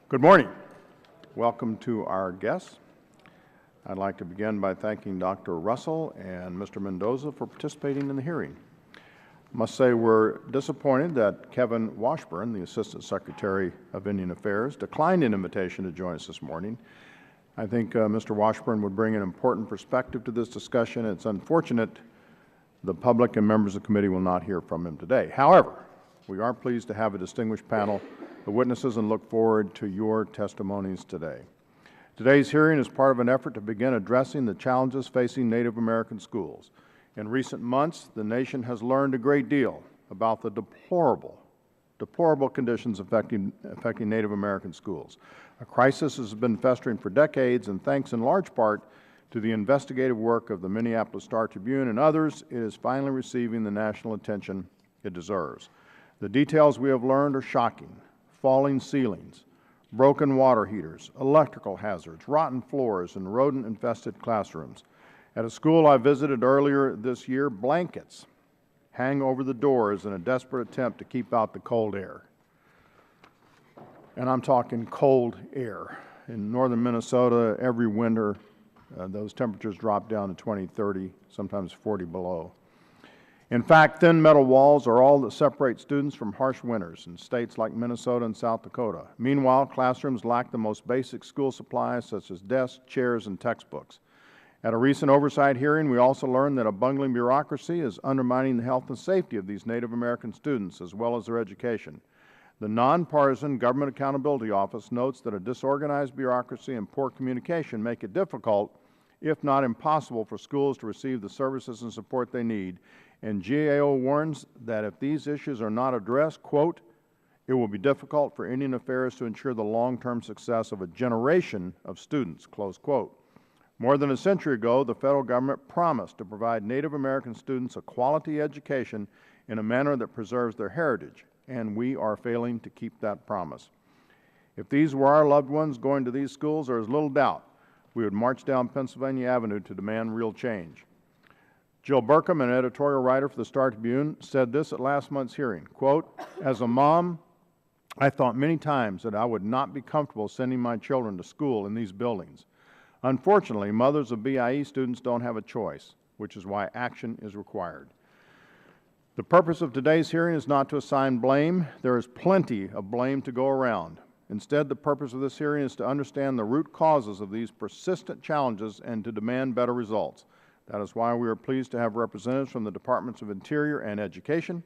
Good morning. Welcome to our guests. I'd like to begin by thanking Dr. Russell and Mr. Mendoza for participating in the hearing. I must say we're disappointed that Kevin Washburn, the Assistant Secretary of Indian Affairs, declined an invitation to join us this morning. I think Mr. Washburn would bring an important perspective to this discussion. It's unfortunate the public and members of the committee will not hear from him today. However, we are pleased to have a distinguished panel of witnesses and look forward to your testimonies today. Today's hearing is part of an effort to begin addressing the challenges facing Native American schools. In recent months, the nation has learned a great deal about the deplorable conditions affecting Native American schools. A crisis has been festering for decades, and thanks in large part to the investigative work of the Minneapolis Star-Tribune and others, it is finally receiving the national attention it deserves. The details we have learned are shocking: falling ceilings, broken water heaters, electrical hazards, rotten floors, and rodent-infested classrooms. At a school I visited earlier this year, blankets hang over the doors in a desperate attempt to keep out the cold air. And I'm talking cold air. In northern Minnesota, every winter, those temperatures drop down to 20, 30, sometimes 40 below. In fact, thin metal walls are all that separate students from harsh winters in states like Minnesota and South Dakota. Meanwhile, classrooms lack the most basic school supplies such as desks, chairs, and textbooks. At a recent oversight hearing, we also learned that a bungling bureaucracy is undermining the health and safety of these Native American students as well as their education. The nonpartisan Government Accountability Office notes that a disorganized bureaucracy and poor communication make it difficult, if not impossible, for schools to receive the services and support they need. And GAO warns that if these issues are not addressed, quote, it will be difficult for Indian Affairs to ensure the long-term success of a generation of students, close quote. More than a century ago, the federal government promised to provide Native American students a quality education in a manner that preserves their heritage, and we are failing to keep that promise. If these were our loved ones going to these schools, there is little doubt we would march down Pennsylvania Avenue to demand real change. Jill Burkham, an editorial writer for the Star-Tribune, said this at last month's hearing, quote, "As a mom, I thought many times that I would not be comfortable sending my children to school in these buildings. Unfortunately, mothers of BIE students don't have a choice, which is why action is required." The purpose of today's hearing is not to assign blame. There is plenty of blame to go around. Instead, the purpose of this hearing is to understand the root causes of these persistent challenges and to demand better results. That is why we are pleased to have representatives from the Departments of Interior and Education.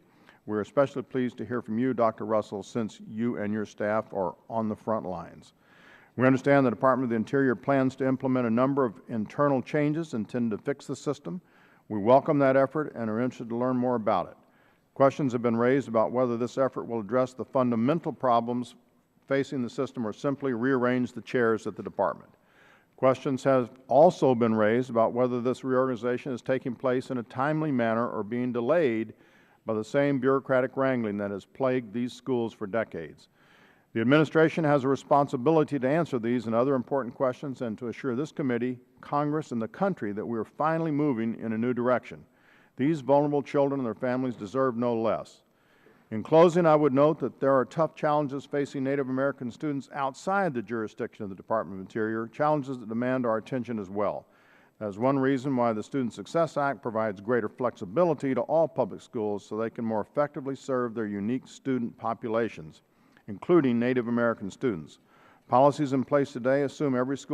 We are especially pleased to hear from you, Dr. Russell, since you and your staff are on the front lines. We understand the Department of the Interior plans to implement a number of internal changes intended to fix the system. We welcome that effort and are interested to learn more about it. Questions have been raised about whether this effort will address the fundamental problems facing the system or simply rearrange the chairs at the department. Questions have also been raised about whether this reorganization is taking place in a timely manner or being delayed by the same bureaucratic wrangling that has plagued these schools for decades. The administration has a responsibility to answer these and other important questions and to assure this committee, Congress, and the country that we are finally moving in a new direction. These vulnerable children and their families deserve no less. In closing, I would note that there are tough challenges facing Native American students outside the jurisdiction of the Department of Interior, challenges that demand our attention as well. That is one reason why the Student Success Act provides greater flexibility to all public schools so they can more effectively serve their unique student populations, including Native American students. Policies in place today assume every school